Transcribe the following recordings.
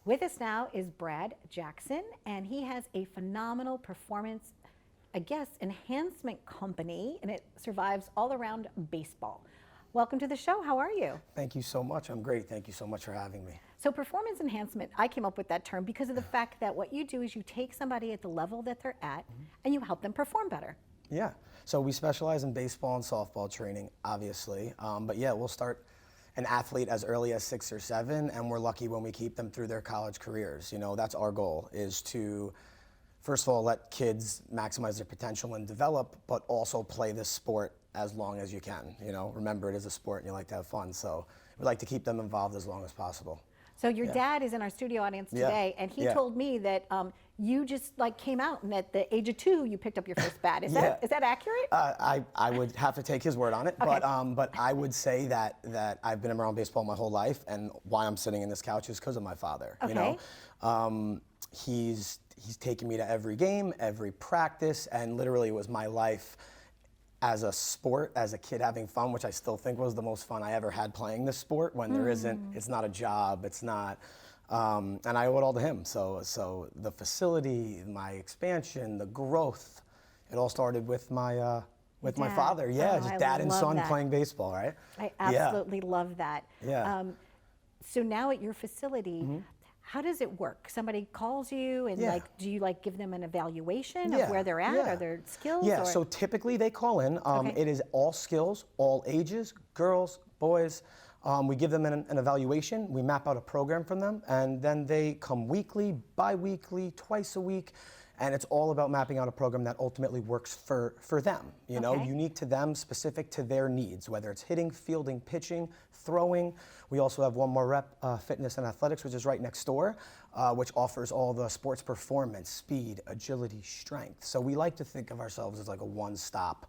With us now is Brad Jackson, and he has a phenomenal performance, I guess, enhancement company, and it survives all around baseball. Welcome to the show. How are you? Thank you so much. I'm great. Thank you so much for having me. So performance enhancement, I came up with that term because of the fact that what you do is you take somebody at the level that they're at and you help them perform better. Yeah. So we specialize in baseball and softball training, obviously. But yeah, we'll start an athlete as early as 6 or 7, and we're lucky when we keep them through their college careers. You know, that's our goal, is to, first of all, let kids maximize their potential and develop, but also play this sport as long as you can. You know, remember, it is a sport and you like to have fun. So we like to keep them involved as long as possible. So your dad is in our studio audience today, and he told me that you just came out, and at the age of 2, you picked up your first bat. Is that accurate? I would have to take his word on it, Okay. but I would say that I've been around baseball my whole life, and why I'm sitting in this couch is because of my father. Okay. You know, he's taken me to every game, every practice, and literally it was my life as a sport, as a kid having fun, which I still think was the most fun I ever had playing this sport, when there isn't, it's not a job, it's not, and I owe it all to him. So the facility, my expansion, the growth, it all started with my father. Yeah, just dad and son playing baseball, right? I absolutely love that. Yeah. So now at your facility, how does it work? Somebody calls you and do you give them an evaluation of where they're at? Are their skills? Yeah, so typically they call in. It is all skills, all ages, girls, boys. We give them an evaluation. We map out a program for them, and then they come weekly, bi-weekly, twice a week. And it's all about mapping out a program that ultimately works for them, you know, unique to them, specific to their needs, whether it's hitting, fielding, pitching, throwing. We also have one more rep, fitness and athletics, which is right next door, which offers all the sports performance, speed, agility, strength. So we like to think of ourselves as like a one-stop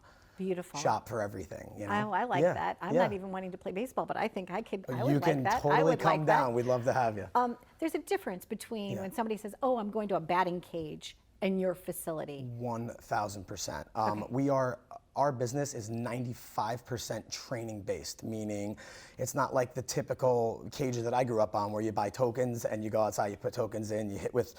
shop for everything. You know? Oh, I like that. I'm not even wanting to play baseball, but I think I would like that. You can totally come down. We'd love to have you. There's a difference between when somebody says, oh, I'm going to a batting cage, in your facility. 1,000%. Our business is 95% training based, meaning it's not like the typical cages that I grew up on where you buy tokens and you go outside, you put tokens in, you hit with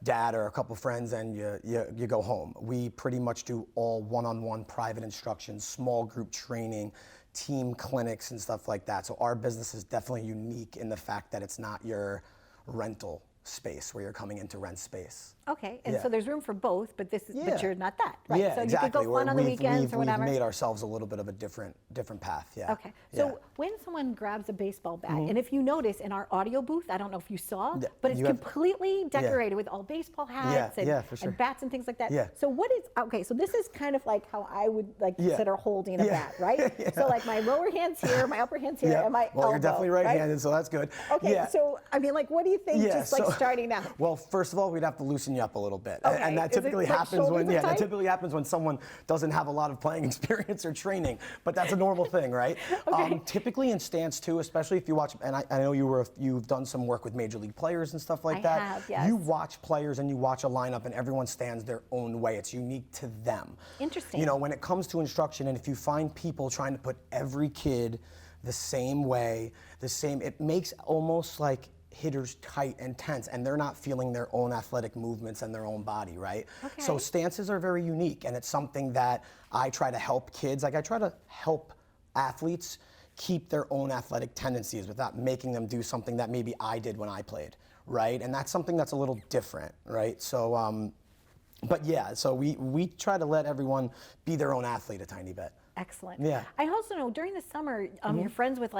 dad or a couple friends, and you go home. We pretty much do all one-on-one private instruction, small group training, team clinics and stuff like that. So our business is definitely unique in the fact that it's not your rental space where you're coming in to rent space. Okay, and so there's room for both, but but you're not that, right? Yeah, so exactly. You could go fun on the weekends or whatever. We've made ourselves a little bit of a different path, Okay, so when someone grabs a baseball bat, and if you notice in our audio booth, I don't know if you saw, but it's completely decorated with all baseball hats and bats and things like that. Yeah. So what is, okay, so this is kind of like how I would consider holding a bat, right? So like my lower hand's here, my upper hand's here, and my elbow. Well, you're definitely right-handed, so that's good. Okay, so I mean, what do you think starting now? Well, first of all, we'd have to loosen you up a little bit. Okay. And that typically happens when someone doesn't have a lot of playing experience or training, but that's a normal thing, right? Typically in stance too, especially if you watch, and I know you've done some work with major league players and stuff like that. I have, yes. You watch players and you watch a lineup and everyone stands their own way. It's unique to them. Interesting. You know, when it comes to instruction, and if you find people trying to put every kid the same way, it makes almost like hitters tight and tense, and they're not feeling their own athletic movements and their own body, right? Okay. So stances are very unique, and it's something that I try to help kids, I try to help athletes keep their own athletic tendencies without making them do something that maybe I did when I played, right? And that's something that's a little different, right? So, but yeah, so we try to let everyone be their own athlete a tiny bit. Excellent. Yeah. I also know during the summer, you're friends with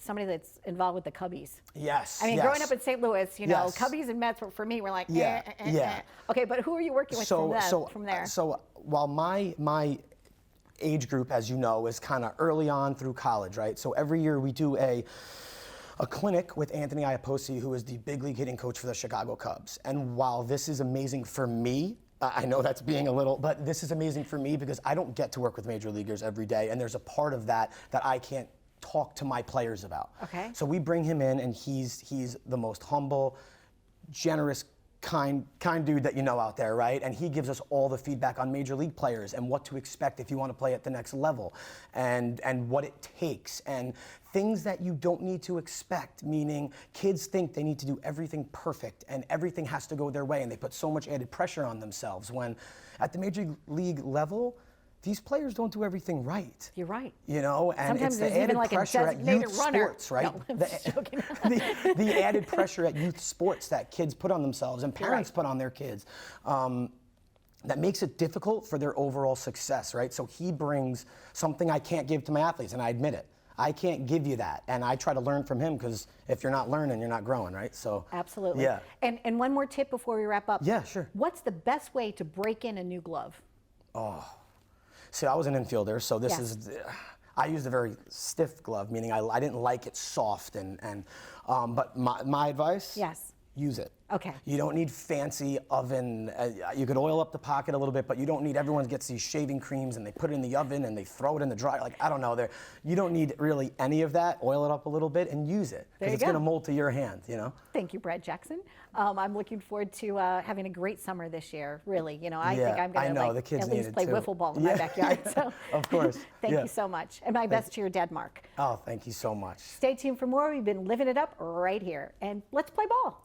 somebody that's involved with the Cubbies. Yes. I mean, growing up in St. Louis, Cubbies and Mets were, for me, were like, Okay, but who are you working with from there? So while my age group, as you know, is kind of early on through college, right? So every year we do a clinic with Anthony Iapoce, who is the big league hitting coach for the Chicago Cubs. And while this is amazing for me, I know that's being a little, but this is amazing for me because I don't get to work with major leaguers every day, and there's a part of that I can't talk to my players about. Okay. So we bring him in, and he's the most humble, generous kind dude that you know out there, right? And he gives us all the feedback on major league players and what to expect if you want to play at the next level, and what it takes, and things that you don't need to expect, meaning kids think they need to do everything perfect and everything has to go their way, and they put so much added pressure on themselves when at the major league level, these players don't do everything right. You're right. You know, and Sometimes it's the there's even added like a pressure at designated youth runner. sports, right? No, I'm just joking. The added pressure at youth sports that kids put on themselves and parents put on their kids, that makes it difficult for their overall success, right? So he brings something I can't give to my athletes, and I admit it. I can't give you that, and I try to learn from him, because if you're not learning, you're not growing, right? So Absolutely. Yeah. And one more tip before we wrap up. Yeah, sure. What's the best way to break in a new glove? See, I was an infielder, so this Yes. is, I used a very stiff glove, meaning I didn't like it soft, but my advice? Yes. Use it. Okay. You don't need fancy oven. You could oil up the pocket a little bit, but you don't need, everyone gets these shaving creams and they put it in the oven and they throw it in the dryer. Like, I don't know, you don't need really any of that. Oil it up a little bit and use it, There because you it's going to go. mold to your hand, you know? Thank you, Brad Jackson. I'm looking forward to having a great summer this year, really. You know, I Yeah, think I'm I going know, to the kids at need least it play too. wiffle ball in my Yeah. backyard. So Of course. Thank Yeah. you so much. And my best to your dad, Mark. Oh, thank you so much. Stay tuned for more. We've been living it up right here. And let's play ball.